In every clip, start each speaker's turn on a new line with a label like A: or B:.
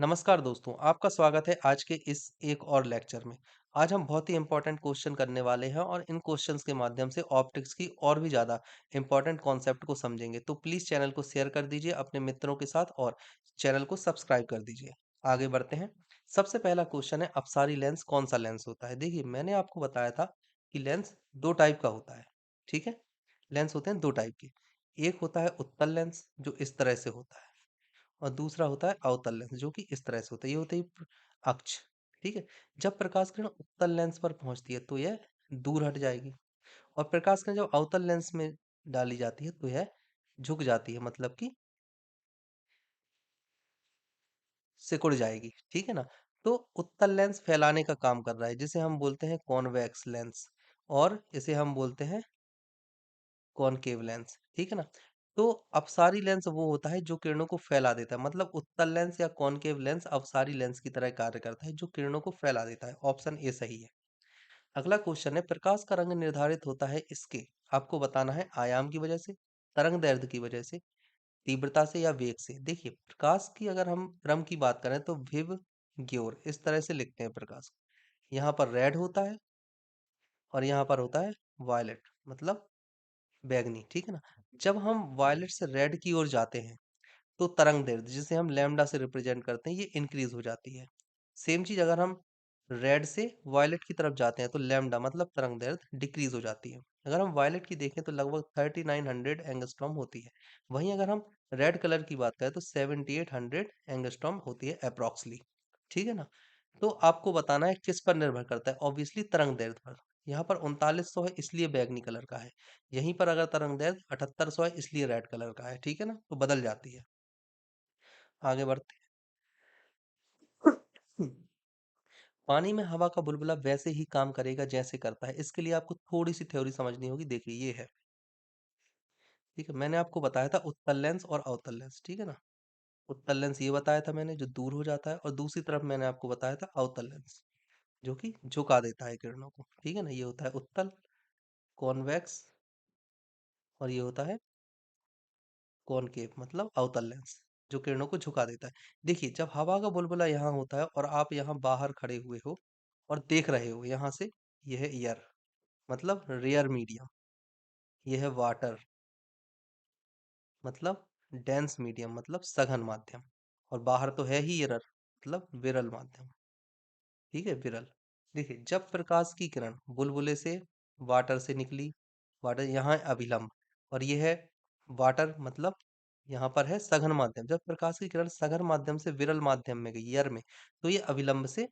A: नमस्कार दोस्तों, आपका स्वागत है आज के इस एक और लेक्चर में। आज हम बहुत ही इम्पोर्टेंट क्वेश्चन करने वाले हैं और इन क्वेश्चंस के माध्यम से ऑप्टिक्स की और भी ज़्यादा इम्पोर्टेंट कॉन्सेप्ट को समझेंगे। तो प्लीज़ चैनल को शेयर कर दीजिए अपने मित्रों के साथ और चैनल को सब्सक्राइब कर दीजिए। आगे बढ़ते हैं। सबसे पहला क्वेश्चन है अपसारी लेंस कौन सा लेंस होता है? देखिए मैंने आपको बताया था कि लेंस दो टाइप का होता है, ठीक है? लेंस होते हैं दो टाइप के। एक होता है उत्तल लेंस जो इस तरह से होता है और दूसरा होता है अवतल लेंस जो कि इस तरह से होता है। ये होता है अक्ष, ठीक है। जब प्रकाश किरण उत्तल लेंस पर पहुंचती है तो यह दूर हट जाएगी और प्रकाश किरण जब अवतल लेंस में डाली जाती है तो यह झुक जाती है, मतलब कि सिकुड़ जाएगी, ठीक है ना। तो उत्तल लेंस फैलाने का काम कर रहा है जिसे हम बोलते हैं कॉन्वेक्स लेंस और इसे हम बोलते हैं कॉनकेव लेंस, ठीक है ना। तो अपसारी लेंस वो होता है जो किरणों को फैला देता है, मतलब उत्तल लेंस या कॉनकेव लेंस अपसारी लेंस की तरह कार्य करता है जो किरणों को फैला देता है। ऑप्शन ए सही है। अगला क्वेश्चन है प्रकाश का रंग निर्धारित होता है इसके, आपको बताना है आयाम की वजह से, तरंग दैर्ध्य की वजह से, तीव्रता से या वेग से। देखिए प्रकाश की अगर हम क्रम की बात करें तो विव ग्योर इस तरह से लिखते हैं प्रकाश को। यहाँ पर रेड होता है और यहाँ पर होता है वायलेट, मतलब बैगनी, ठीक है ना। जब हम वायलेट से रेड की ओर जाते हैं तो तरंग दैर्ध्य जिसे हम लैम्डा से रिप्रेजेंट करते हैं ये इंक्रीज हो जाती है। सेम चीज अगर हम रेड से वायलेट की तरफ जाते हैं तो लैम्डा मतलब तरंग दैर्ध्य डिक्रीज हो जाती है। अगर हम वायलेट की देखें तो लगभग 3900 एंगस्ट्रॉम होती है। वहीं अगर हम रेड कलर की बात करें तो 7800 एंगस्ट्रॉम होती है अप्रोक्सली, ठीक है ना। तो आपको बताना है किस पर निर्भर करता है, ऑब्वियसली तरंग दैर्ध्य पर। यहाँ पर 3900 है इसलिए बैगनी कलर का है, यहीं पर अगर तरंग दैर्ध्य 7800 है इसलिए रेड कलर का है, ठीक है ना। तो बदल जाती है। आगे बढ़ते हैं। पानी में हवा का बुलबुला वैसे ही काम करेगा जैसे करता है। इसके लिए आपको थोड़ी सी थ्योरी समझनी होगी। देखिए ये है, ठीक है। मैंने आपको बताया था उत्तल लेंस और अवतल लेंस, ठीक है ना। उत्तल लेंस ये बताया था मैंने जो दूर हो जाता है और दूसरी तरफ मैंने आपको बताया था अवतल लेंस जो कि झुका देता है किरणों को, ठीक है ना। ये होता है उत्तल कॉन्वेक्स और ये होता है कॉनकेव मतलब अवतल लेंस जो किरणों को झुका देता है। देखिए जब हवा का बुलबुला यहाँ होता है और आप यहाँ बाहर खड़े हुए हो और देख रहे हो यहाँ से, यह है एयर मतलब रेयर मीडियम, यह है वाटर मतलब डेंस मीडियम मतलब सघन माध्यम, और बाहर तो है ही एरर मतलब विरल माध्यम, ठीक है, विरल। देखिए जब प्रकाश की किरण बुलबुले से वाटर से निकली, वाटर यहाँ है अभिलंब और ये है वाटर मतलब यहाँ पर है सघन माध्यम। जब प्रकाश की किरण सघन माध्यम से विरल माध्यम में गई एयर में तो ये अभिलंब से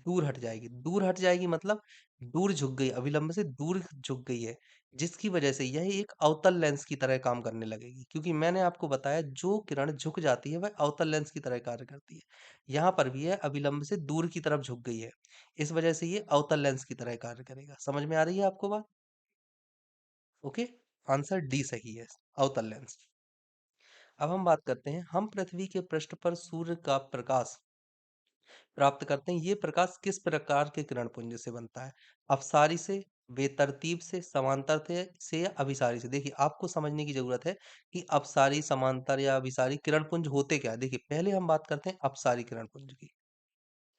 A: दूर हट जाएगी। दूर हट जाएगी मतलब दूर झुक गई, अभिलंब से दूर झुक गई है, जिसकी वजह से यह एक अवतल लेंस की तरह काम करने लगेगी। क्योंकि मैंने आपको बताया जो किरण झुक जाती है वह अवतल लेंस की तरह कार्य करती है। यहाँ पर भी है अभिलंब से दूर की तरफ झुक गई है, इस वजह से ये अवतल लेंस की तरह कार्य करेगा। समझ में आ रही है आपको बात? ओके, आंसर डी सही है, अवतल लेंस। अब हम बात करते हैं, हम पृथ्वी के पृष्ठ पर सूर्य का प्रकाश प्राप्त करते हैं। ये प्रकाश किस प्रकार के किरण पुंज से बनता है? अपसारी से, बेतरतीब से, समांतर से या अभिसारी से? देखिए आपको समझने की जरूरत है कि अपसारी, समांतर या अभिसारी किरण पुंज होते क्या है। देखिए पहले हम बात करते हैं अपसारी किरण पुंज की।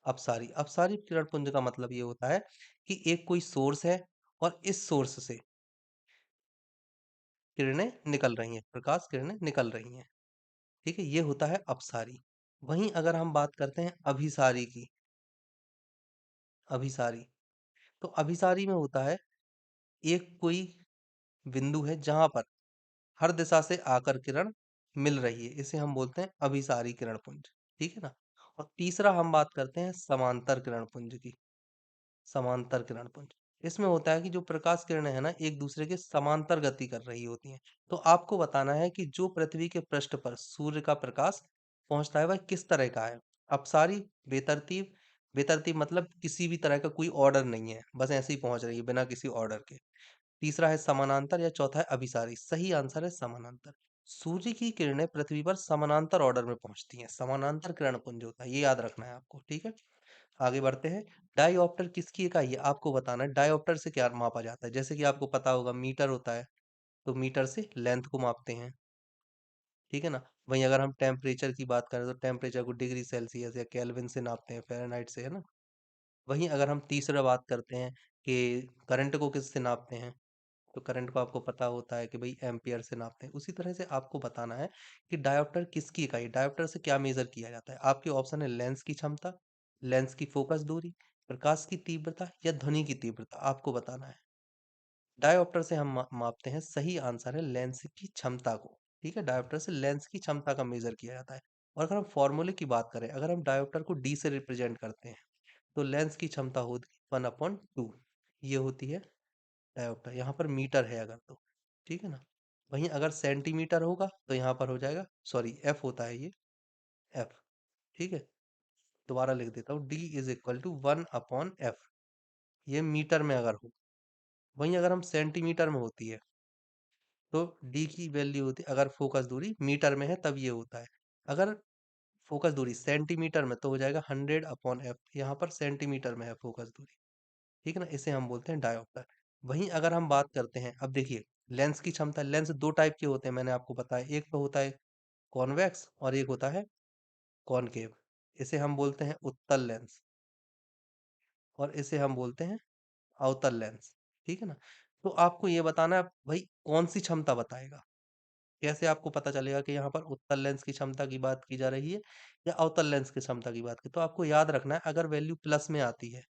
A: अपसारी अपसारी किरण पुंज का मतलब ये होता है कि एक कोई सोर्स है और इस सोर्स से किरणें निकल रही हैं, प्रकाश किरणें निकल रही हैं, ठीक है, ये होता है अपसारी। वहीं अगर हम बात करते हैं अभिसारी की, अभिसारी, तो अभिसारी में होता है एक कोई बिंदु है जहां पर हर दिशा से आकर किरण मिल रही है, इसे हम बोलते हैं अभिसारी किरण पुंज, ठीक है ना। और तीसरा हम बात करते हैं समांतर किरण पुंज की। समांतर किरण पुंज, इसमें होता है कि जो प्रकाश किरणें हैं ना एक दूसरे के समांतर गति कर रही होती हैं। तो आपको बताना है कि जो पृथ्वी के पृष्ठ पर सूर्य का प्रकाश पहुंचता है वह किस तरह का है। अपसारी, बेतरतीब, बेतरतीब मतलब किसी भी तरह का कोई ऑर्डर नहीं है, बस ऐसे ही पहुंच रही है बिना किसी ऑर्डर के। तीसरा है समानांतर या चौथा है अभिसारी। सही आंसर है समानांतर। सूर्य की किरणें पृथ्वी पर समानांतर ऑर्डर में पहुंचती हैं, समानांतर किरण पुंज होता है, ये याद रखना है आपको, ठीक है। आगे बढ़ते हैं। डायऑप्टर किसकी इकाई है? आपको बताना है डायऑप्टर से क्या मापा जाता है। जैसे कि आपको पता होगा मीटर होता है, तो मीटर से लेंथ को मापते हैं, ठीक है ना। वहीं अगर हम टेम्परेचर की बात करें तो टेम्परेचर को डिग्री सेल्सियस या केल्विन से नापते हैं, फ़ारेनहाइट से, है ना? वहीं अगर हम तीसरा बात करते हैं कि करंट को किससे नापते हैं, तो करंट को आपको पता होता है कि भाई एम्पियर से नापते हैं। उसी तरह से आपको बताना है कि डायोप्टर किसकी इकाई, डायोप्टर से क्या मेजर किया जाता है। आपके ऑप्शन है लेंस की क्षमता, लेंस की फोकस दूरी, प्रकाश की तीव्रता या ध्वनि की तीव्रता, आपको बताना है। डायोप्टर से हम मापते हैं, सही आंसर है लेंस की क्षमता को। ठीक है, डायोप्टर से लेंस की क्षमता का मेजर किया जाता है। और अगर हम फॉर्मूले की बात करें, अगर हम डायोप्टर को डी से रिप्रेजेंट करते हैं तो लेंस की क्षमता होती 1/2, ये होती है डायोप्टर। यहाँ पर मीटर है अगर तो, ठीक है ना। वहीं अगर सेंटीमीटर होगा तो यहाँ पर हो जाएगा, सॉरी एफ होता है ये, एफ। ठीक है, दोबारा लिख देता हूँ, D is equal to 1/f, ये मीटर में अगर हो। वहीं अगर हम सेंटीमीटर में होती है तो डी की वैल्यू होती है, अगर फोकस दूरी मीटर में है तब ये होता है। अगर फोकस दूरी सेंटीमीटर में तो हो जाएगा 100/f, यहाँ पर सेंटीमीटर में है फोकस दूरी। ठीक है ना, इसे हम बोलते हैं डायोप्टर। वहीं अगर हम बात करते हैं, अब देखिए लेंस की क्षमता, लेंस दो टाइप के होते हैं मैंने आपको बताया, एक तो होता है कॉन्वेक्स और एक होता है कॉनकेव। इसे हम बोलते हैं उत्तल लेंस और इसे हम बोलते हैं अवतल लेंस। ठीक है ना, तो आपको ये बताना है भाई कौन सी क्षमता बताएगा। कैसे आपको पता चलेगा कि यहाँ पर उत्तल लेंस की क्षमता की बात की जा रही है या अवतल लेंस की क्षमता की बात की। तो आपको याद रखना है, अगर वैल्यू प्लस में आती है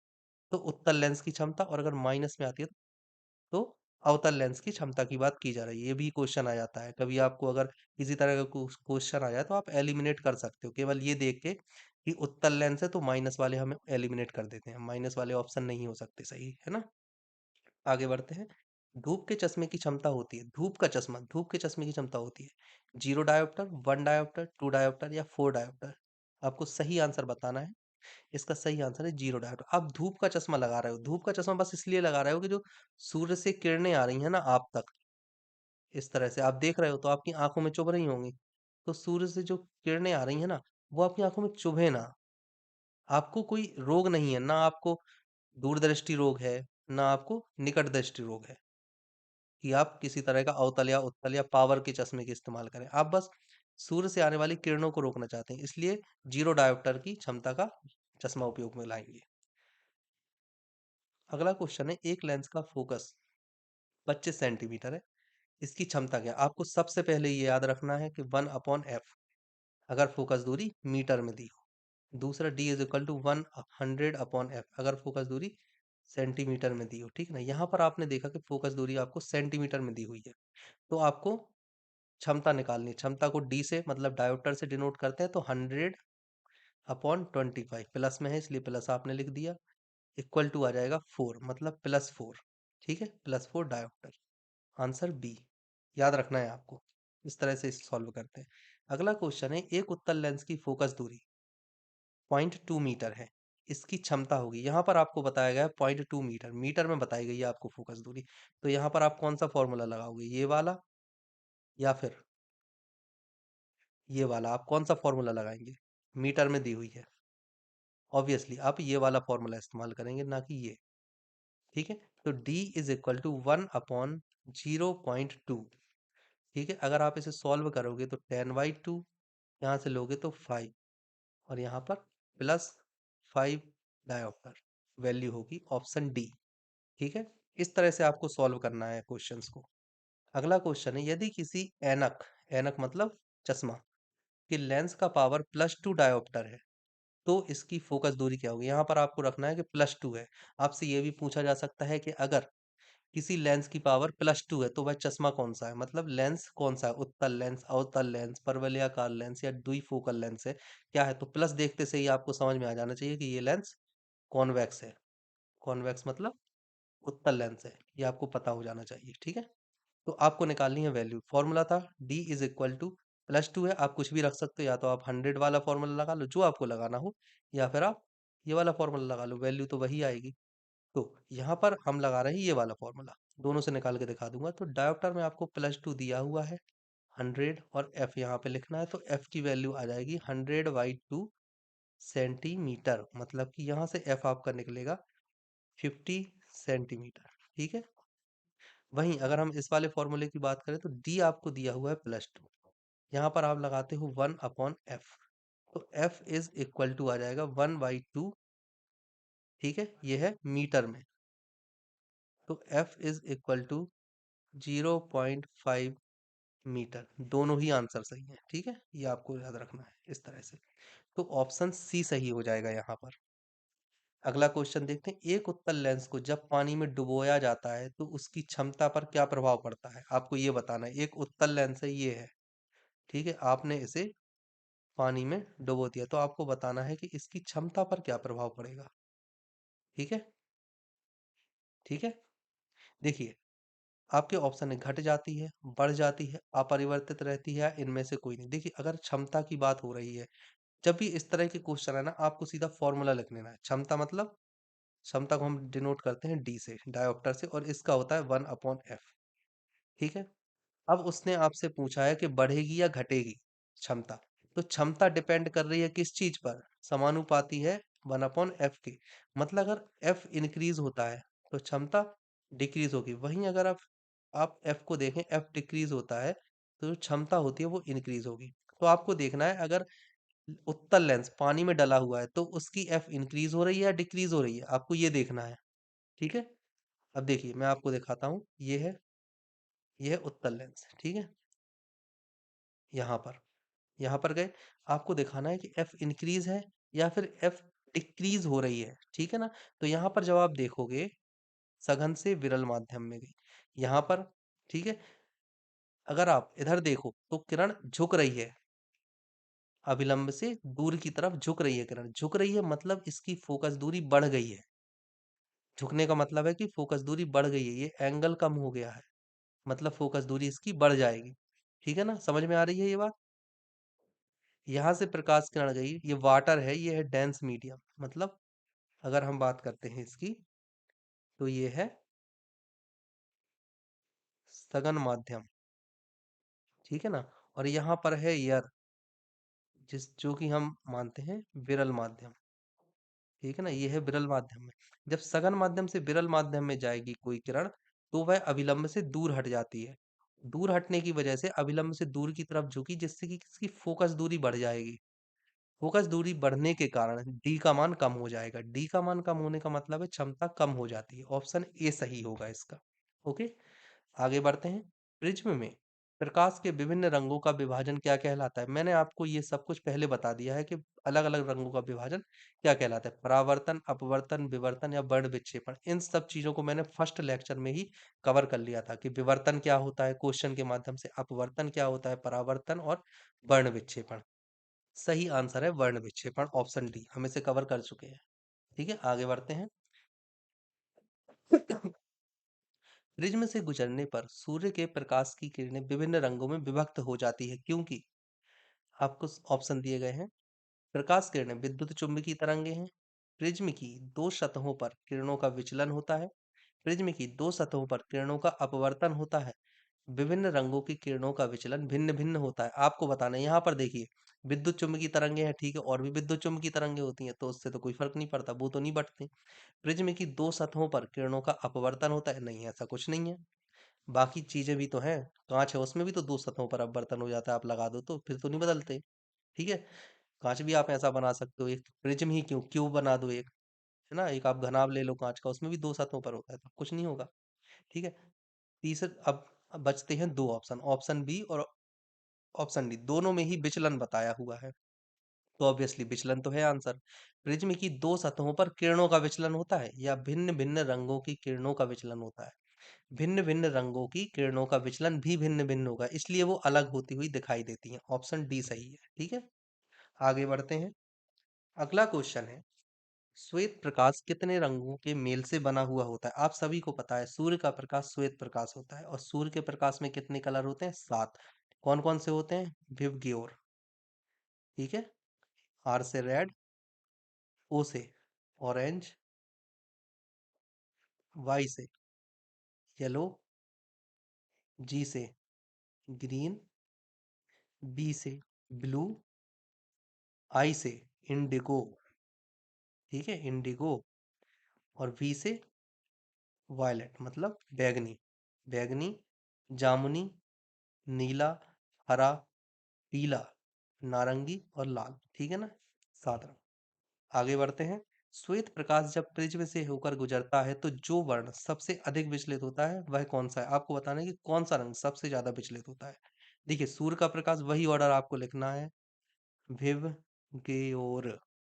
A: तो उत्तल लेंस की क्षमता, और अगर माइनस में आती है तो अवतल लेंस की क्षमता की बात की जा रही है। ये भी क्वेश्चन आ जाता है कभी आपको, अगर किसी तरह का क्वेश्चन आ जाए तो आप एलिमिनेट कर सकते हो केवल ये देख के कि उत्तल लेंस है तो माइनस वाले हम एलिमिनेट कर देते हैं, माइनस वाले ऑप्शन नहीं हो सकते, सही है ना। आगे बढ़ते हैं। धूप के चश्मे की क्षमता होती है, धूप का चश्मा, धूप के चश्मे की क्षमता होती है 0 डायोप्टर, 1 डायोप्टर, 2 डायोप्टर या 4 डायोप्टर। आपको सही आंसर बताना है। इसका सही आंसर है 0 डायोप्टर। आप धूप का चश्मा लगा रहे हो, धूप का चश्मा बस इसलिए लगा रहे हो कि जो सूर्य से किरणें आ रही है ना आप तक, इस तरह से आप देख रहे हो तो आपकी आंखों में चुभ रही होंगी। तो सूर्य से जो किरणें आ रही है ना, वो आपकी आंखों में चुभे ना। आपको कोई रोग नहीं है, ना आपको दूरदृष्टि रोग है, ना आपको निकट दृष्टि रोग है कि आप किसी तरह का अवतल या उत्तल या पावर के चश्मे के इस्तेमाल करें। आप बस सूर्य से आने वाली किरणों को रोकना चाहते हैं, इसलिए 0 डायोप्टर की क्षमता का चश्मा उपयोग में लाएंगे। अगला क्वेश्चन है, एक लेंस का फोकस 25 सेंटीमीटर है, इसकी क्षमता क्या है? आपको सबसे पहले ये याद रखना है कि 1/f, अगर फोकस दूरी मीटर में दी हो। दूसरा, d is equal to 100/f, अगर फोकस दूरी सेंटीमीटर में दी हो। ठीक है ना, यहाँ पर आपने देखा कि फोकस दूरी आपको सेंटीमीटर में दी हुई है, तो आपको क्षमता निकालनी है। क्षमता को d से मतलब डायोप्टर से डिनोट करते हैं, तो 100/25, प्लस में है इसलिए प्लस आपने लिख दिया, इक्वल टू आ जाएगा 4, मतलब +4। ठीक है, +4 डायोप्टर, आंसर बी। याद रखना है आपको, इस तरह से इसे सॉल्व करते हैं। अगला क्वेश्चन है, एक उत्तल लेंस की फोकस दूरी 0.2 मीटर है, इसकी क्षमता होगी। यहाँ पर आपको बताया गया है 0.2 मीटर, मीटर में बताई गई है आपको फोकस दूरी। तो यहाँ पर आप कौन सा फॉर्मूला लगाओगे, ये वाला या फिर ये वाला? आप कौन सा फॉर्मूला लगाएंगे? मीटर में दी हुई है, ऑब्वियसली आप ये वाला फॉर्मूला इस्तेमाल करेंगे, ना कि ये। ठीक है, तो d इज इक्वल टू 1/0.2। ठीक है, अगर आप इसे सॉल्व करोगे तो 10/2, यहाँ से लोगे तो 5, और यहाँ पर +5 डायोप्टर, वैल्यू होगी ऑप्शन डी। ठीक है, इस तरह से आपको सॉल्व करना है क्वेश्चंस को। अगला क्वेश्चन है, यदि किसी ऐनक, ऐनक मतलब चश्मा, कि लेंस का पावर +2 डायोप्टर है तो इसकी फोकस दूरी क्या होगी? यहाँ पर आपको रखना है कि +2 है। आपसे ये भी पूछा जा सकता है कि अगर किसी लेंस की पावर +2 है तो वह चश्मा कौन सा है, मतलब लेंस कौन सा है, उत्तल लेंस, अवतल लेंस, परवलयाकार लेंस या द्विफोकल लेंस है, क्या है? तो प्लस देखते से ही आपको समझ में आ जाना चाहिए कि ये लेंस कॉन्वेक्स है। कॉन्वेक्स मतलब उत्तल लेंस है, ये आपको पता हो जाना चाहिए। ठीक है, तो आपको निकालनी है वैल्यू। फॉर्मूला था d इज इक्वल टू, +2 है, आप कुछ भी रख सकते हो, या तो आप 100 वाला फॉर्मूला लगा लो जो आपको लगाना हो, या फिर आप ये वाला फॉर्मूला लगा लो, वैल्यू तो वही आएगी। तो यहाँ पर हम लगा रहे हैं ये वाला फॉर्मूला, दोनों से निकाल के दिखा दूंगा। तो डायोप्टर में आपको +2 दिया हुआ है, 100 और f यहाँ पे लिखना है, तो f की वैल्यू आ जाएगी 100/2 सेंटीमीटर, मतलब कि यहाँ से f आपका निकलेगा 50 सेंटीमीटर। ठीक है, वहीं अगर हम इस वाले फॉर्मूले की बात करें तो d आपको दिया हुआ है +2, यहाँ पर आप लगाते हो 1/f, तो f इज इक्वल टू आ जाएगा 1/2। ठीक है, ये है मीटर में, तो f is equal to 0.5 metre. दोनों ही आंसर सही है। ठीक है, ये आपको याद रखना है इस तरह से। तो ऑप्शन सी सही हो जाएगा यहाँ पर। अगला क्वेश्चन देखते हैं, एक उत्तल लेंस को जब पानी में डुबोया जाता है तो उसकी क्षमता पर क्या प्रभाव पड़ता है? आपको ये बताना है। एक उत्तल लेंस है, ये है, ठीक है, आपने इसे पानी में डुबो दिया, तो आपको बताना है कि इसकी क्षमता पर क्या प्रभाव पड़ेगा। ठीक है, ठीक है। देखिए, आपके ऑप्शन है घट जाती है, बढ़ जाती है, अपरिवर्तित रहती है, या इनमें से कोई नहीं। देखिए, अगर क्षमता की बात हो रही है, जब भी इस तरह के क्वेश्चन है ना, आपको सीधा फॉर्मूला लिख लेना है। क्षमता मतलब, क्षमता को हम डिनोट करते हैं डी से, डायोप्टर से, और इसका होता है 1/f। ठीक है, अब उसने आपसे पूछा है कि बढ़ेगी या घटेगी क्षमता। तो क्षमता डिपेंड कर रही है किस चीज पर? समानुपाती है 1/f की। मतलब अगर f इंक्रीज होता है तो क्षमता डिक्रीज होगी। वहीं अगर आप f को देखें, f डिक्रीज होता है तो जो क्षमता होती है वो इंक्रीज होगी। तो आपको देखना है, अगर उत्तल लेंस पानी में डला हुआ है तो उसकी f इंक्रीज हो रही है या डिक्रीज हो रही है, आपको ये देखना है। ठीक है, अब देखिए मैं आपको दिखाता हूँ, ये है उत्तल लेंस। ठीक है, यहाँ पर, यहाँ पर गए, आपको दिखाना है कि f इंक्रीज है या फिर f डिक्रीज हो रही है। ठीक है ना, तो यहाँ पर जब आप देखोगे, सघन से विरल माध्यम में गई, यहाँ पर, ठीक है, अगर आप इधर देखो तो किरण झुक रही है, अभिलंब से दूर की तरफ झुक रही है। किरण झुक रही है मतलब इसकी फोकस दूरी बढ़ गई है। झुकने का मतलब है कि फोकस दूरी बढ़ गई है, ये एंगल कम हो गया है, मतलब फोकस दूरी इसकी बढ़ जाएगी। ठीक है ना, समझ में आ रही है ये बात? यहाँ से प्रकाश किरण गई, ये वाटर है, ये है डेंस मीडियम, मतलब अगर हम बात करते हैं इसकी, तो ये है सघन माध्यम। ठीक है ना, और यहाँ पर है एयर, जो कि हम मानते हैं विरल माध्यम। ठीक है ना, ये है विरल माध्यम में। जब सघन माध्यम से विरल माध्यम में जाएगी कोई किरण, तो वह अभिलंब से दूर हट जाती है। दूर हटने की वजह से अभिलंब से दूर की तरफ झुकी, जिससे कि इसकी फोकस दूरी बढ़ जाएगी। फोकस दूरी बढ़ने के कारण डी का मान कम हो जाएगा। डी का मान कम होने का मतलब है क्षमता कम हो जाती है। ऑप्शन ए सही होगा इसका। ओके, आगे बढ़ते हैं। प्रिज्म में प्रकाश के विभिन्न रंगों का विभाजन क्या कहलाता है? मैंने आपको ये सब कुछ पहले बता दिया है कि अलग अलग रंगों का विभाजन क्या कहलाता है। परावर्तन, अपवर्तन, विवर्तन या वर्ण विक्षेपण, इन सब चीजों को मैंने फर्स्ट लेक्चर में ही कवर कर लिया था कि विवर्तन क्या होता है क्वेश्चन के माध्यम से, अपवर्तन क्या होता है, परावर्तन, और वर्ण विक्षेपण। सही आंसर है वर्ण विक्षेपण, ऑप्शन डी, हम इसे कवर कर चुके हैं। ठीक है, आगे बढ़ते हैं। प्रिज्म से गुजरने पर सूर्य के प्रकाश की किरणें विभिन्न रंगों में विभक्त हो जाती है, क्योंकि आपको ऑप्शन दिए गए हैं। प्रकाश किरणें विद्युत चुम्बकीय तरंगे हैं। प्रिज्म की दो सतहों पर किरणों का विचलन होता है। प्रिज्म की दो सतहों पर किरणों का अपवर्तन होता है। विभिन्न रंगों की किरणों का विचलन भिन्न भिन्न होता है। आपको बताना है, यहाँ पर देखिए, विद्युत चुम्बकीय तरंगे हैं, ठीक है, और भी विद्युत चुम्बकीय तरंगे होती हैं, तो उससे तो कोई फर्क नहीं पड़ता, वो तो नहीं बढ़ती। प्रिज्म की दो सतहों पर किरणों का अपवर्तन होता है, नहीं, ऐसा कुछ नहीं है। बाकी चीजें भी तो हैं, कांच है, उसमें भी तो दो सतहों पर अपवर्तन हो जाता है, आप लगा दो तो फिर तो नहीं बदलते। ठीक है, कांच भी आप ऐसा बना सकते हो, एक प्रिज्म ही क्यों, क्यूब बना दो एक, है ना, एक आप घनाभ ले लो कांच का, उसमें भी दो सतहों पर होता है, तो कुछ नहीं होगा। ठीक है, तीसरे अब बचते हैं दो ऑप्शन, ऑप्शन बी और ऑप्शन डी, दोनों में ही विचलन बताया हुआ है, तो ऑब्वियसली विचलन तो है आंसर। प्रिज्म की दो सतहों पर किरणों का विचलन होता है या भिन्न भिन्न रंगों की किरणों का विचलन होता है? भिन्न भिन्न रंगों की किरणों का विचलन भी भिन्न भिन्न होगा, इसलिए वो अलग होती हुई दिखाई देती हैं। ऑप्शन डी सही है। ठीक है, आगे बढ़ते हैं। अगला क्वेश्चन है, श्वेत प्रकाश कितने रंगों के मेल से बना हुआ होता है? आप सभी को पता है सूर्य का प्रकाश श्वेत प्रकाश होता है, और सूर्य के प्रकाश में कितने कलर होते हैं? 7। कौन कौन से होते हैं? विवग्योर, ठीक है, आर से रेड, ओ से ऑरेंज, वाई से येलो, जी से ग्रीन, बी से ब्लू, आई से इंडिगो, ठीक है, इंडिगो, और वी से वायलेट, मतलब बैगनी। बैगनी, जामुनी, नीला, हरा, पीला, नारंगी और लाल, ठीक है ना, 7 रंग। आगे बढ़ते हैं। श्वेत प्रकाश जब प्रिज्म से होकर गुजरता है तो जो वर्ण सबसे अधिक विचलित होता है वह कौन सा है? आपको बताना है कि कौन सा रंग सबसे ज्यादा विचलित होता है। देखिए, सूर्य का प्रकाश, वही ऑर्डर आपको लिखना है, विव गेओर,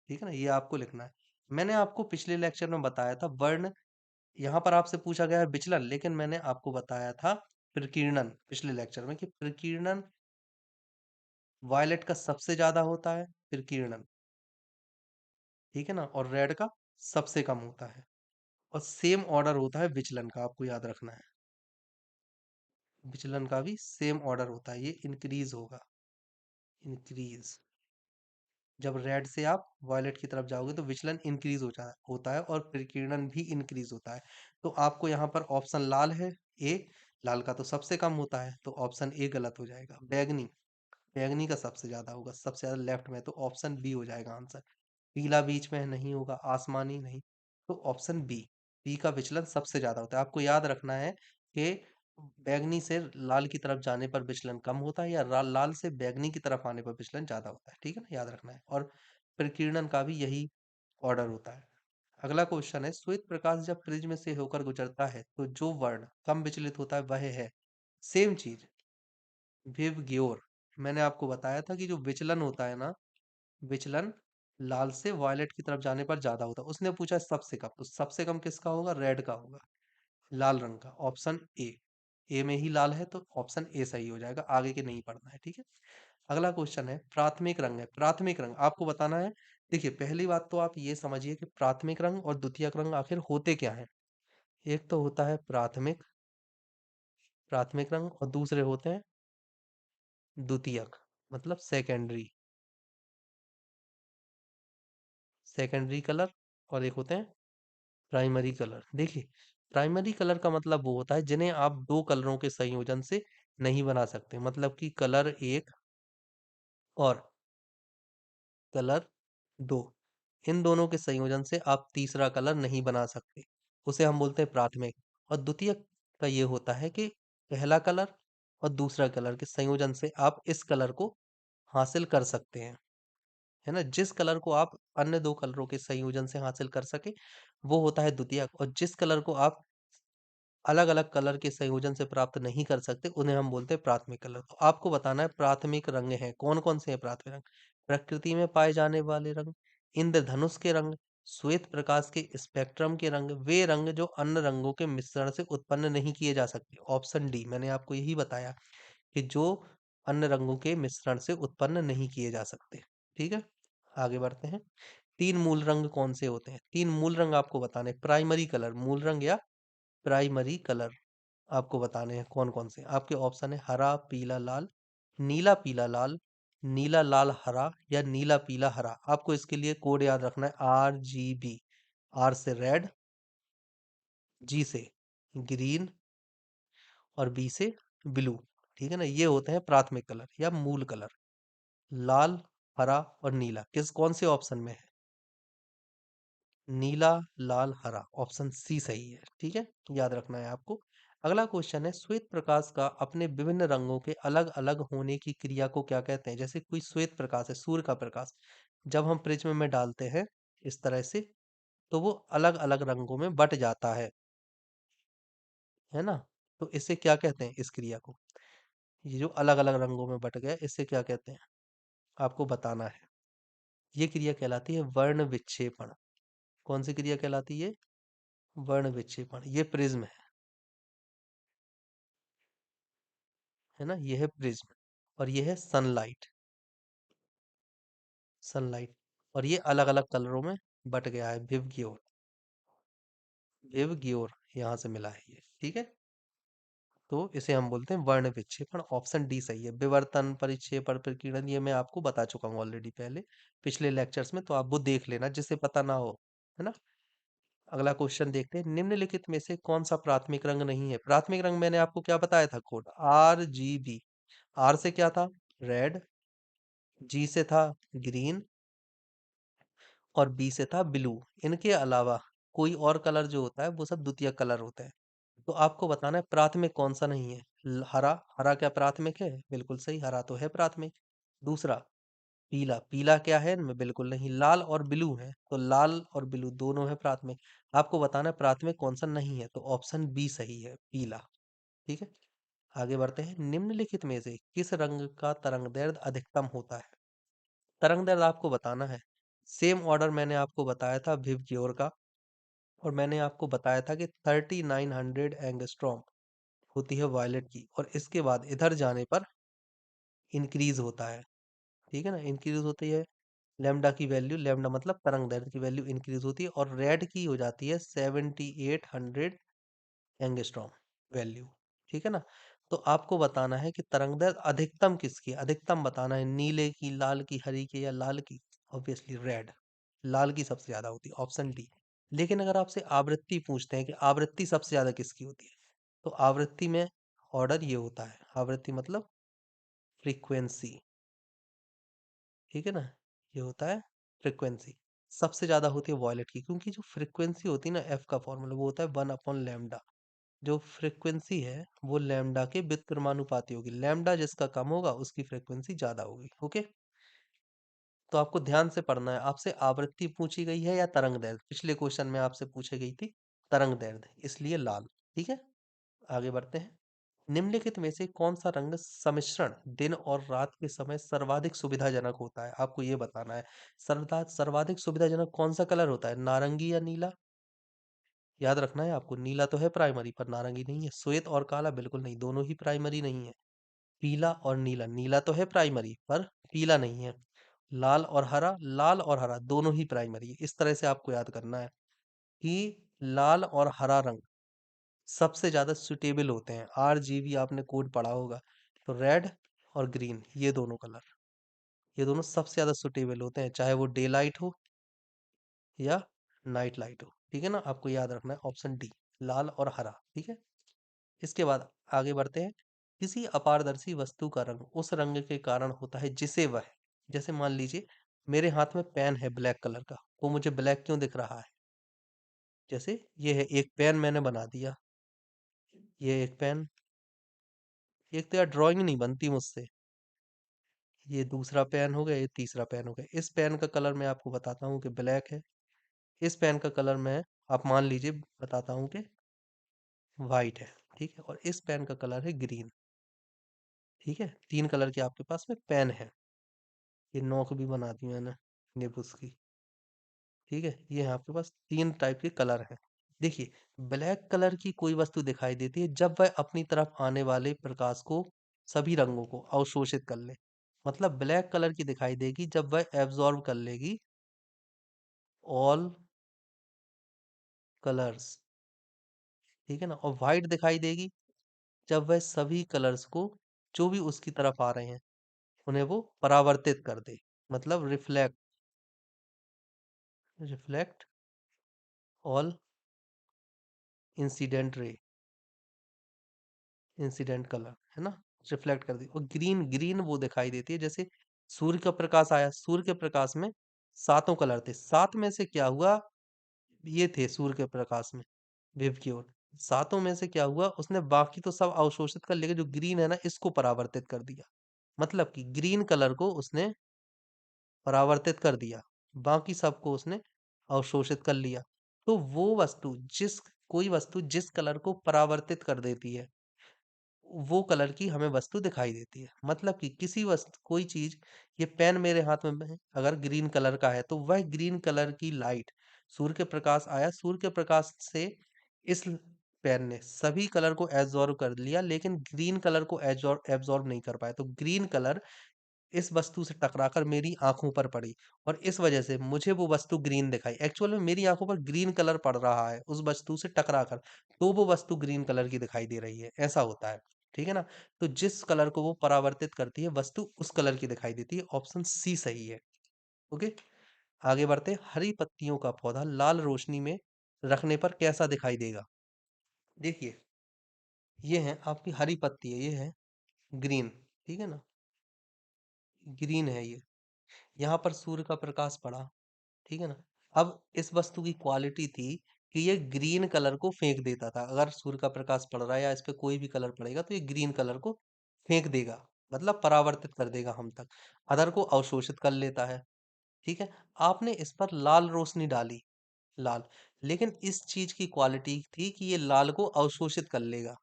A: ठीक है ना, ये आपको लिखना है। मैंने आपको पिछले लेक्चर में बताया था वर्ण, यहाँ पर आपसे पूछा गया है विचलन, लेकिन मैंने आपको बताया था प्रकीर्णन पिछले लेक्चर में, कि प्रकीर्णन वायलेट का सबसे ज्यादा होता है, प्रकीर्णन, ठीक है ना, और रेड का सबसे कम होता है। और सेम ऑर्डर होता है विचलन का, आपको याद रखना है, विचलन का भी सेम ऑर्डर होता है, ये इंक्रीज होगा, इंक्रीज। जब रेड से आप वायलेट की तरफ जाओगे तो विचलन इंक्रीज होता है, और प्रकीर्णन भी इंक्रीज होता है। तो आपको यहाँ पर ऑप्शन लाल है, ए, लाल का तो सबसे कम होता है, तो ऑप्शन ए गलत हो जाएगा। बैगनी, बैगनी का सबसे ज्यादा होगा, सबसे ज्यादा लेफ्ट में, तो ऑप्शन बी हो जाएगा आंसर। पीला बीच में नहीं होगा, आसमानी नहीं, तो ऑप्शन बी, बी का विचलन सबसे ज्यादा होता है। आपको याद रखना है कि बैगनी से लाल की तरफ जाने पर विचलन कम होता है, या लाल से बैगनी की तरफ आने पर विचलन ज्यादा होता है, ठीक है ना, याद रखना है। और प्रकीर्णन का भी यही ऑर्डर होता है। अगला क्वेश्चन है, श्वेत प्रकाश जब प्रिज्म से होकर गुजरता है तो जो वर्ण कम विचलित होता है वह है, सेम चीज, विव ग्योर। मैंने आपको बताया था कि जो विचलन होता है ना, विचलन लाल से वायलेट की तरफ जाने पर ज्यादा होता है। उसने पूछा सबसे कम, तो सबसे कम किसका होगा? रेड का होगा, लाल रंग का, ऑप्शन ए। ए में ही लाल है तो ऑप्शन ए सही हो जाएगा, आगे के नहीं पढ़ना है, ठीक है। अगला क्वेश्चन है, प्राथमिक रंग है, प्राथमिक रंग आपको बताना है। देखिए, पहली बात तो आप ये समझिए कि प्राथमिक रंग और द्वितीयक रंग आखिर होते क्या हैं। एक तो होता है प्राथमिक, प्राथमिक रंग, और दूसरे होते हैं द्वितीयक, मतलब सेकेंडरी, सेकेंडरी कलर, और एक होते हैं प्राइमरी कलर। देखिए, प्राइमरी कलर का मतलब वो होता है जिन्हें आप दो कलरों के संयोजन से नहीं बना सकते, मतलब कि कलर एक और कलर दो, इन दोनों के संयोजन से आप तीसरा कलर नहीं बना सकते, उसे हम बोलते हैं प्राथमिक। और द्वितीयक का ये होता है कि पहला कलर और दूसरा कलर के संयोजन से आप इस कलर को हासिल कर सकते हैं, है ना। जिस कलर को आप अन्य दो कलरों के संयोजन से हासिल कर सके वो होता है द्वितीयक, और जिस कलर को आप अलग अलग कलर के संयोजन से प्राप्त नहीं कर सकते उन्हें हम बोलते हैं प्राथमिक कलर। तो आपको बताना है प्राथमिक रंग हैं कौन कौन से हैं। प्राथमिक रंग, प्रकृति में पाए जाने वाले रंग, इंद्रधनुष के रंग, श्वेत प्रकाश के स्पेक्ट्रम के रंग, वे रंग जो अन्य रंगों के मिश्रण से उत्पन्न नहीं किए जा सकते, ऑप्शन डी। मैंने आपको यही बताया कि जो अन्य रंगों के मिश्रण से उत्पन्न नहीं किए जा सकते, ठीक है। आगे बढ़ते हैं। तीन मूल रंग कौन से होते हैं? तीन मूल रंग आपको बताने, प्राइमरी कलर, मूल रंग या प्राइमरी कलर आपको बताने हैं कौन कौन से। आपके ऑप्शन है हरा पीला लाल, नीला पीला लाल, नीला लाल हरा, या नीला पीला हरा। आपको इसके लिए कोड याद रखना है, RGB। आर से रेड, जी से ग्रीन, और बी से ब्लू, ठीक है ना। ये होते हैं प्राथमिक कलर या मूल कलर, लाल, हरा और नीला। किस कौन से ऑप्शन में है? नीला लाल हरा, ऑप्शन सी सही है, ठीक है, याद रखना है आपको। अगला क्वेश्चन है, श्वेत प्रकाश का अपने विभिन्न रंगों के अलग अलग होने की क्रिया को क्या कहते हैं? जैसे कोई श्वेत प्रकाश है, सूर्य का प्रकाश, जब हम प्रिज्म में डालते हैं इस तरह से, तो वो अलग अलग रंगों में बट जाता है ना। तो इसे क्या कहते हैं, इस क्रिया को? ये जो अलग अलग रंगों में बट गया, इसे क्या कहते हैं आपको बताना है। ये क्रिया कहलाती है वर्ण विक्षेपण। कौन सी क्रिया कहलाती है? वर्ण विक्षेपण। ये प्रिज्म है ना, ये है प्रिज्म, और ये है सनलाइट, सनलाइट। और ये अलग अलग कलरों में बट गया है, विव की ओर, विव की ओर यहाँ से मिला है ये, ठीक है। तो इसे हम बोलते हैं वर्ण विक्षेपण, ऑप्शन डी सही है। विवर्तन, परिक्षेपण, प्रकीर्णन, ये मैं आपको बता चुका हूँ ऑलरेडी पहले पिछले लेक्चर्स में, तो आप वो देख लेना जिसे पता ना हो, है ना। अगला क्वेश्चन देखते हैं, निम्नलिखित में से कौन सा प्राथमिक रंग नहीं है? प्राथमिक रंग मैंने आपको क्या बताया था, कोड RGB। आर से क्या था? रेड, जी से था ग्रीन, और बी से था ब्लू। इनके अलावा कोई और कलर जो होता है वो सब द्वितीय कलर होते हैं। तो आपको बताना है प्राथमिक कौन सा नहीं है। हरा, हरा क्या प्राथमिक है? बिल्कुल सही, हरा तो है प्राथमिक। दूसरा पीला, पीला क्या है इनमें? बिल्कुल नहीं। लाल और ब्लू है, तो लाल और ब्लू दोनों है प्राथमिक। आपको बताना है प्राथमिक कौन सा नहीं है, तो ऑप्शन बी सही है, पीला। ठीक है, आगे बढ़ते हैं। निम्नलिखित में से किस रंग का तरंगदैर्ध्य अधिकतम होता है? तरंगदैर्ध्य आपको बताना है। सेम ऑर्डर मैंने आपको बताया था विव क्योर का, और मैंने आपको बताया था कि 3900 एंगस्ट्रॉम होती है वायलेट की, और इसके बाद इधर जाने पर इंक्रीज होता है। ठीक है ना, इंक्रीज होती है। लैम्डा की वैल्यू, लैम्डा मतलब तरंगदैर्ध्य की वैल्यू इंक्रीज होती है, और रेड की हो जाती है 7800 एंगस्ट्रॉम वैल्यू। ठीक है ना, तो आपको बताना है कि तरंगदैर्ध्य अधिकतम किसकी है? अधिकतम बताना है, नीले की, लाल की, हरी की या लाल की? ऑब्वियसली रेड, लाल की सबसे ज्यादा होती है, ऑप्शन डी। लेकिन अगर आपसे आवृत्ति पूछते हैं कि आवृत्ति सबसे ज्यादा किसकी होती है, तो आवृत्ति में ऑर्डर ये होता है, आवृत्ति मतलब फ्रीक्वेंसी। ठीक है ना, ये होता है फ्रीक्वेंसी। सबसे ज्यादा होती है वॉयलेट की, क्योंकि जो फ्रीक्वेंसी होती है ना, एफ का फॉर्मूला वो होता है 1/लैम्डा। जो फ्रीक्वेंसी है वो लैम्डा के व्युत्क्रमानुपाती होगी, लैम्डा जिसका कम होगा उसकी फ्रीक्वेंसी ज्यादा होगी। ओके, तो आपको ध्यान से पढ़ना है। आपसे आवृत्ति पूछी गई है या तरंग दैर्ध्य? पिछले क्वेश्चन में आपसे पूछी गई थी तरंग दैर्ध्य, इसलिए लाल। ठीक है, आगे बढ़ते हैं। निम्नलिखित में से कौन सा रंग सम्मिश्रण दिन और रात के समय सर्वाधिक सुविधाजनक होता है? आपको ये बताना है। सर्वाधिक सुविधाजनक कौन सा कलर होता है, नारंगी या नीला? याद रखना है आपको, नीला तो है प्राइमरी पर नारंगी नहीं है। श्वेत और काला बिल्कुल नहीं, दोनों ही प्राइमरी नहीं है। पीला और नीला, नीला तो है प्राइमरी पर पीला नहीं है। लाल और हरा, लाल और हरा दोनों ही प्राइमरी है। इस तरह से आपको याद करना है कि लाल और हरा रंग सबसे ज्यादा सुटेबल होते हैं। RGB आपने कोड पढ़ा होगा, तो रेड और ग्रीन, ये दोनों कलर, ये दोनों सबसे ज्यादा सुटेबल होते हैं, चाहे वो डे लाइट हो या नाइट लाइट हो। ठीक है ना, आपको याद रखना है ऑप्शन डी, लाल और हरा। ठीक है, इसके बाद आगे बढ़ते हैं। किसी अपारदर्शी वस्तु का रंग उस रंग के कारण होता है जिसे वह, जैसे मान लीजिए मेरे हाथ में पेन है ब्लैक कलर का, वो मुझे ब्लैक क्यों दिख रहा है? जैसे ये है एक पेन, मैंने बना दिया, ये एक पेन, एक तो यार ड्राइंग नहीं बनती मुझसे। ये दूसरा पेन हो गया, ये तीसरा पेन हो गया। इस पेन का कलर मैं आपको बताता हूँ कि ब्लैक है। इस पेन का कलर मैं, आप मान लीजिए, बताता हूँ कि वाइट है। ठीक है, और इस पेन का कलर है ग्रीन। ठीक है, तीन कलर के आपके पास में पेन है। ये नोक भी बना दी मैंने निबुस की। ठीक है, ये है आपके पास तीन टाइप के कलर हैं। देखिए, ब्लैक कलर की कोई वस्तु दिखाई देती है जब वह अपनी तरफ आने वाले प्रकाश को, सभी रंगों को अवशोषित कर ले। मतलब ब्लैक कलर की दिखाई देगी जब वह एब्जॉर्ब कर लेगी ऑल कलर्स। ठीक है ना, और व्हाइट दिखाई देगी जब वह सभी कलर्स को, जो भी उसकी तरफ आ रहे हैं, उन्हें वो परावर्तित कर दे। मतलब reflect, reflect all incident ray, incident colour, है ना, रिफ्लेक्ट कर दी। और ग्रीन, ग्रीन वो दिखाई देती है जैसे सूर्य का प्रकाश आया, सूर्य के प्रकाश में सातों कलर थे, सात में से क्या हुआ, ये थे सूर्य के प्रकाश में विव की ओर, सातों में से क्या हुआ, उसने बाकी तो सब अवशोषित कर, लेकिन जो ग्रीन है ना, इसको परावर्तित कर दिया। मतलब कि ग्रीन कलर को उसने परावर्तित कर दिया, बाकी सबको उसने अवशोषित कर लिया। तो वो वस्तु जिस, कोई वस्तु जिस कलर को परावर्तित कर देती है, वो कलर की हमें वस्तु दिखाई देती है। मतलब कि किसी वस्तु, कोई चीज, ये पेन मेरे हाथ में है, अगर ग्रीन कलर का है तो वह ग्रीन कलर की लाइट, सूर्य के प्रकाश आया, सूर्य के प्रकाश से इस पेन ने सभी कलर को एब्जॉर्ब कर लिया, लेकिन ग्रीन कलर को एब्जॉर्ब नहीं कर पाया। तो ग्रीन कलर इस वस्तु से टकराकर मेरी आंखों पर पड़ी, और इस वजह से मुझे वो वस्तु ग्रीन दिखाई। एक्चुअल में मेरी आंखों पर ग्रीन कलर पड़ रहा है उस वस्तु से टकराकर, तो वो वस्तु ग्रीन कलर की दिखाई दे रही है, ऐसा होता है। ठीक है ना, तो जिस कलर को वो परावर्तित करती है वस्तु, उस कलर की दिखाई देती है। ऑप्शन सी सही है। ओके, आगे बढ़ते हैं। हरी पत्तियों का पौधा लाल रोशनी में रखने पर कैसा दिखाई देगा? देखिए, ये है आपकी हरी पत्ती है, ये है ग्रीन। ठीक है ना, ग्रीन है ये, यहाँ पर सूर्य का प्रकाश पड़ा। ठीक है ना, अब इस वस्तु की क्वालिटी थी कि ये ग्रीन कलर को फेंक देता था। अगर सूर्य का प्रकाश पड़ रहा है या इस पे कोई भी कलर पड़ेगा तो ये ग्रीन कलर को फेंक देगा। मतलब परावर्तित कर देगा हम तक। अदर को अवशोषित कर लेता है। ठीक है। आपने इस पर लाल रोशनी डाली, लाल, लेकिन इस चीज की क्वालिटी थी कि ये लाल को अवशोषित कर लेगा।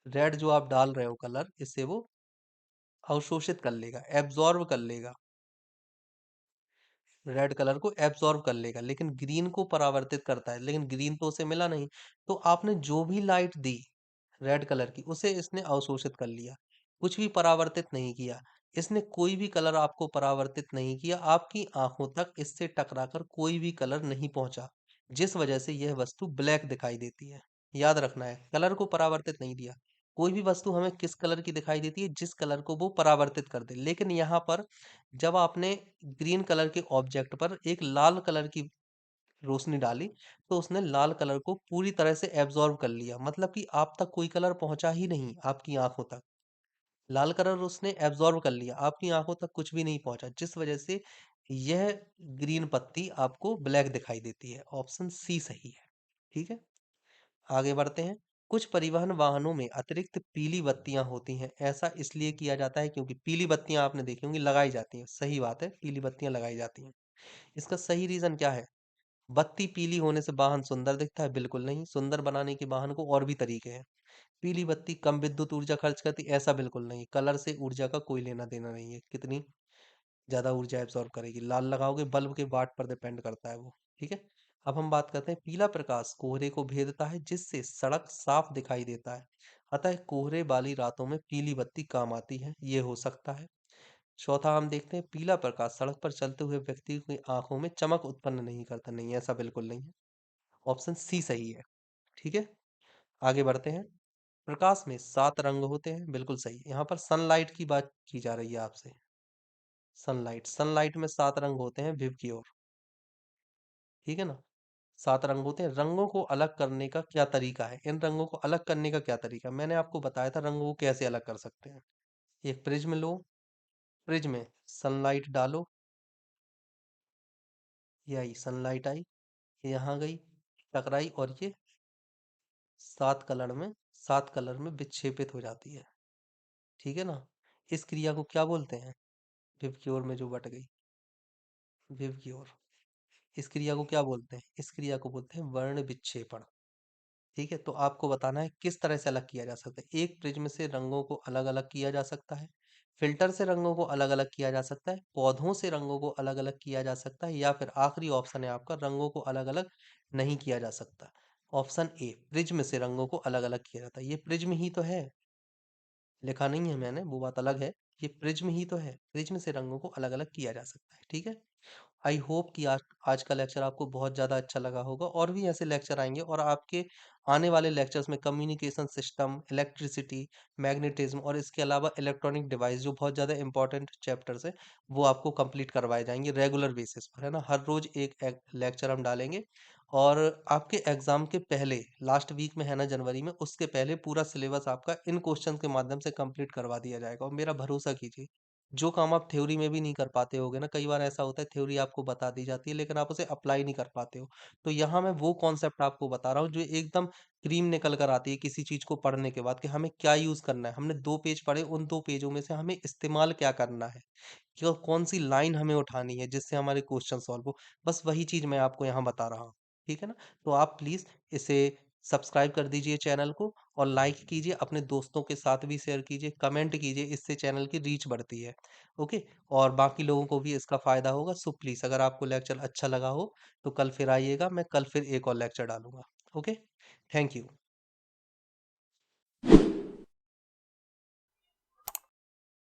A: रेड जो आप डाल रहे हो कलर, इससे वो अवशोषित कर लेगा, एब्जॉर्ब कर लेगा, रेड कलर को एब्जॉर्ब कर लेगा, लेकिन ग्रीन को परावर्तित करता है, लेकिन ग्रीन तो उसे मिला नहीं। तो आपने जो भी लाइट दी रेड कलर की, उसे इसने अवशोषित कर लिया, कुछ भी परावर्तित नहीं किया। इसने कोई भी कलर आपको परावर्तित नहीं किया, आपकी आंखों तक इससे टकराकर कोई भी कलर नहीं पहुंचा, जिस वजह से यह वस्तु ब्लैक दिखाई देती है। याद रखना है, कलर को परावर्तित नहीं दिया। कोई भी वस्तु हमें किस कलर की दिखाई देती है, जिस कलर को वो परावर्तित कर दे। लेकिन यहाँ पर जब आपने ग्रीन कलर के ऑब्जेक्ट पर एक लाल कलर की रोशनी डाली, तो उसने लाल कलर को पूरी तरह से एब्जॉर्ब कर लिया, मतलब कि आप तक कोई कलर पहुंचा ही नहीं, आपकी आंखों तक। लाल कलर उसने एब्जॉर्ब कर लिया, आपकी आंखों तक कुछ भी नहीं पहुंचा, जिस वजह से यह ग्रीन पत्ती आपको ब्लैक दिखाई देती है। ऑप्शन सी सही है। ठीक है। आगे बढ़ते हैं। कुछ परिवहन वाहनों में अतिरिक्त पीली बत्तियां होती हैं। ऐसा इसलिए किया जाता है क्योंकि पीली बत्तियां आपने देखी होंगी लगाई जाती हैं। सही बात है, पीली बत्तियां लगाई जाती हैं। इसका सही रीजन क्या है? बत्ती पीली होने से वाहन सुंदर दिखता है? बिल्कुल नहीं, सुंदर बनाने के वाहन को और भी तरीके हैं। पीली बत्ती कम विद्युत ऊर्जा खर्च करती? ऐसा बिल्कुल नहीं, कलर से ऊर्जा का कोई लेना देना नहीं है, कितनी ज्यादा ऊर्जा एब्जॉर्ब करेगी। लाल लगाओगे, बल्ब के वाट पर डिपेंड करता है वो। ठीक है। अब हम बात करते हैं, पीला प्रकाश कोहरे को भेदता है, जिससे सड़क साफ दिखाई देता है। अतः कोहरे वाली रातों में पीली बत्ती काम आती है, ये हो सकता है। चौथा हम देखते हैं, पीला प्रकाश सड़क पर चलते हुए व्यक्ति की आंखों में चमक उत्पन्न नहीं करता। नहीं, ऐसा बिल्कुल नहीं है। ऑप्शन सी सही है। ठीक है। आगे बढ़ते हैं। प्रकाश में 7 रंग होते हैं, बिल्कुल सही। यहाँ पर सनलाइट की बात की जा रही है आपसे। सनलाइट, सनलाइट में 7 रंग होते हैं, विव की ओर। ठीक है ना। 7 रंग होते हैं। रंगों को अलग करने का क्या तरीका है? इन रंगों को अलग करने का क्या तरीका है? मैंने आपको बताया था रंगों को कैसे अलग कर सकते हैं। एक प्रिज्म लो, प्रिज्म में सनलाइट डालो, ये आई सनलाइट आई, ये यहाँ गई, टकराई, और ये 7 कलर में विक्षेपित हो जाती है। ठीक है ना। इस क्रिया को क्या बोलते हैं? विव की ओर में जो बट गई, विव की ओर, इस क्रिया को क्या बोलते हैं? इस क्रिया को बोलते हैं वर्ण विक्षेपण। ठीक है। तो आपको बताना है किस तरह से अलग किया जा सकता है। एक प्रिज्म से रंगों को अलग अलग किया जा सकता है, फिल्टर से रंगों को अलग अलग किया जा सकता है, पौधों से रंगों को अलग अलग किया जा सकता है, या फिर आखिरी ऑप्शन है आपका, रंगों को अलग अलग नहीं किया जा सकता। ऑप्शन ए, प्रिज्म से रंगों को अलग अलग किया जाता है। ये प्रिज्म ही तो है, लिखा नहीं है मैंने, वो बात अलग है। ये प्रिज्म ही तो है, प्रिज्म से रंगों को अलग अलग किया जा सकता है। ठीक है। आई होप कि आज आज का लेक्चर आपको बहुत ज़्यादा अच्छा लगा होगा, और भी ऐसे लेक्चर आएंगे, और आपके आने वाले लेक्चर्स में कम्युनिकेशन सिस्टम, इलेक्ट्रिसिटी, मैग्नेटिज्म, और इसके अलावा इलेक्ट्रॉनिक डिवाइस, जो बहुत ज़्यादा इंपॉर्टेंट चैप्टर्स है, वो आपको कंप्लीट करवाए जाएंगे रेगुलर बेसिस पर, है ना। हर रोज एक लेक्चर हम डालेंगे, और आपके एग्जाम के पहले, लास्ट वीक में है ना जनवरी में, उसके पहले पूरा सिलेबस आपका इन क्वेश्चन के माध्यम से कंप्लीट करवा दिया जाएगा। और मेरा भरोसा कीजिए, जो काम आप थ्योरी में भी नहीं कर पाते होगे ना, कई बार ऐसा होता है थ्योरी आपको बता दी जाती है लेकिन आप उसे अप्लाई नहीं कर पाते हो, तो यहाँ मैं वो कॉन्सेप्ट आपको बता रहा हूँ जो एकदम क्रीम निकल कर आती है किसी चीज को पढ़ने के बाद, कि हमें क्या यूज करना है। हमने 2 पेज पढ़े, उन 2 पेजों में से हमें इस्तेमाल क्या करना है, कि कौन सी लाइन हमें उठानी है जिससे हमारे क्वेश्चन सॉल्व हो। बस वही चीज मैं आपको यहाँ बता रहा हूँ। ठीक है ना। तो आप प्लीज इसे सब्सक्राइब कर दीजिए चैनल को, और लाइक कीजिए, अपने दोस्तों के साथ भी शेयर कीजिए, कमेंट कीजिए, इससे चैनल की रीच बढ़ती है। ओके। और बाकी लोगों को भी इसका फायदा होगा। सो प्लीज, अगर आपको लेक्चर अच्छा लगा हो तो कल फिर आइएगा, मैं कल फिर एक और लेक्चर डालूंगा। ओके। Thank you.